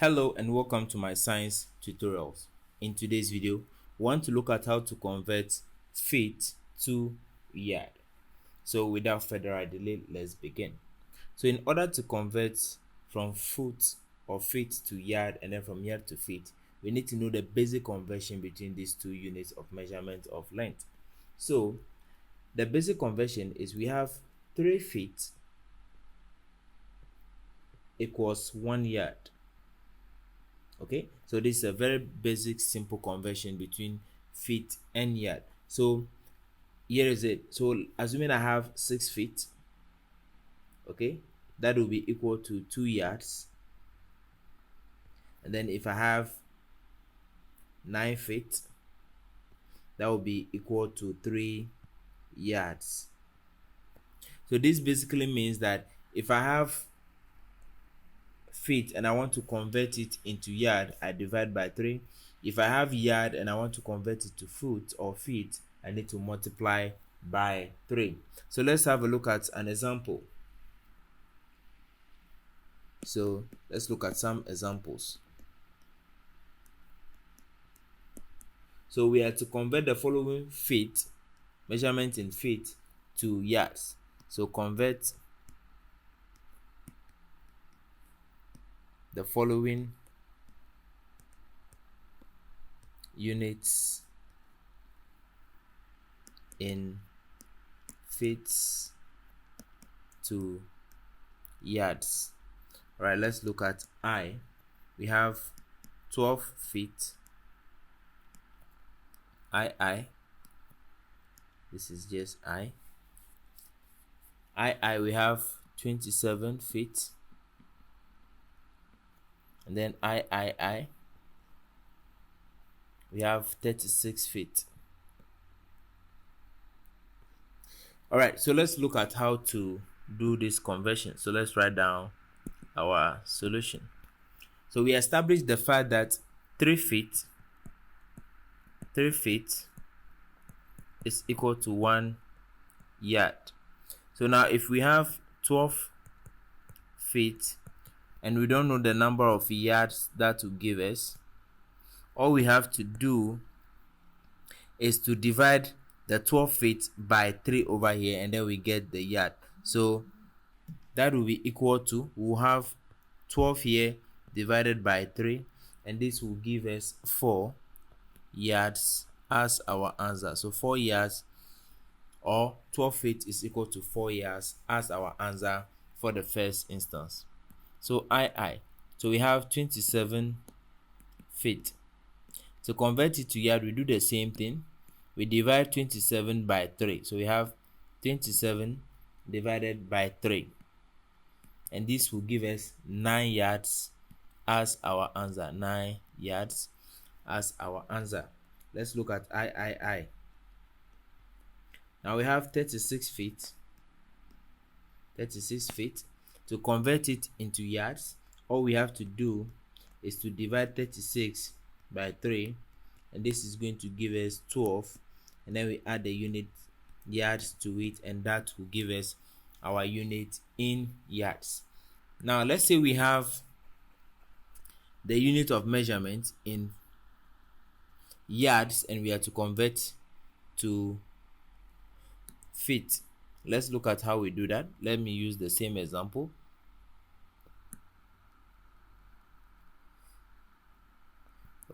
Hello and welcome to my science tutorials. In today's video, we want to look at how to convert feet to yard. So without further delay, let's begin. So in order to convert from foot or feet to yard and then from yard to feet, we need to know the basic conversion between these two units of measurement of length. So the basic conversion is we have 3 feet equals 1 yard. Okay, so this is a very basic simple conversion between feet and yard. So here is it. So assuming I have 6 feet, okay, that will be equal to 2 yards. And then if I have 9 feet, that will be equal to 3 yards. So this basically means that if I have feet and I want to convert it into yard, I divide by 3. If I have yard and I want to convert it to foot or feet, I need to multiply by 3. So let's have a look at an example. So let's look at some examples. So we are to convert the following feet, measurement in feet, to yards. So convert the following units in feet to yards. All right, let's look at I. We have 12 feet. I. This is just I. We have 27 feet. And then I. We have 36 feet. All right, so let's look at how to do this conversion. So let's write down our solution. So we established the fact that 3 feet is equal to 1 yard. So now if we have 12 feet and we don't know the number of yards that will give us, all we have to do is to divide the 12 feet by 3 over here, and then we get the yard. So that will be equal to, we'll have 12 here divided by 3, and this will give us 4 yards as our answer. So 4 yards, or 12 feet, is equal to 4 yards as our answer for the first instance. So so we have 27 feet. To convert it to yard, we do the same thing. We divide 27 by 3. So we have 27 divided by 3. And this will give us 9 yards as our answer. 9 yards as our answer. Let's look at I. Now we have 36 feet. 36 feet. To convert it into yards, all we have to do is to divide 36 by 3, and this is going to give us 12, and then we add the unit yards to it, and that will give us our unit in yards. Now let's say we have the unit of measurement in yards and we are to convert to feet. Let's look at how we do that. Let me use the same example.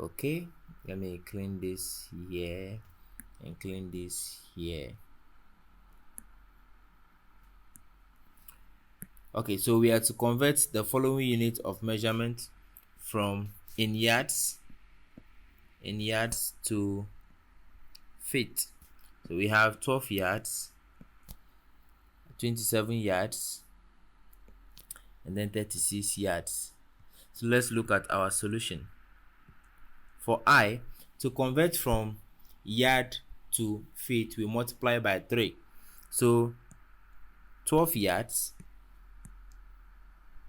Okay, let me clean this here and clean this here. Okay, so we are to convert the following unit of measurement from in yards to feet. So we have 12 yards, 27 yards, and then 36 yards. So let's look at our solution. For I, to convert from yard to feet, we multiply by 3. So 12 yards,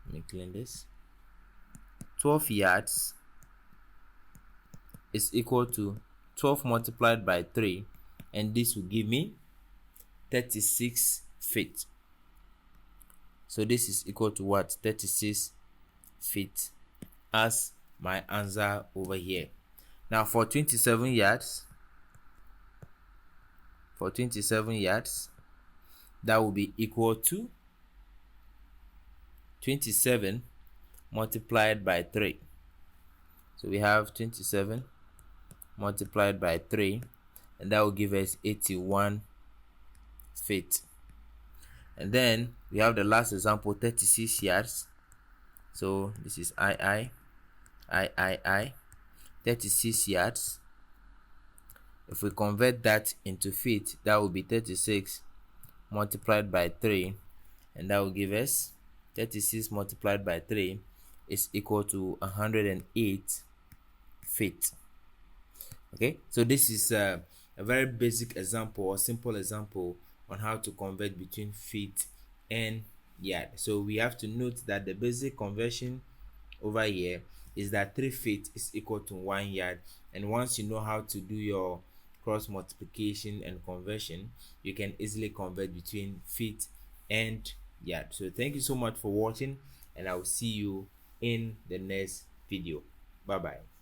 let me clean this. 12 yards is equal to 12 multiplied by 3, and this will give me 36 feet. So this is equal to what? 36 feet as my answer over here. Now for 27 yards, that will be equal to 27 multiplied by 3. So we have 27 multiplied by 3, and that will give us 81 feet. And then we have the last example, 36 yards. So this is I, 36 yards. If we convert that into feet, that will be 36 multiplied by 3, and that will give us 36 multiplied by 3 is equal to 108 feet. Okay, so this is a very basic example or simple example on how to convert between feet and yard. So we have to note that the basic conversion over here is that 3 feet is equal to 1 yard, and once you know how to do your cross multiplication and conversion, you can easily convert between feet and yard. So thank you so much for watching, and I will see you in the next video. Bye bye.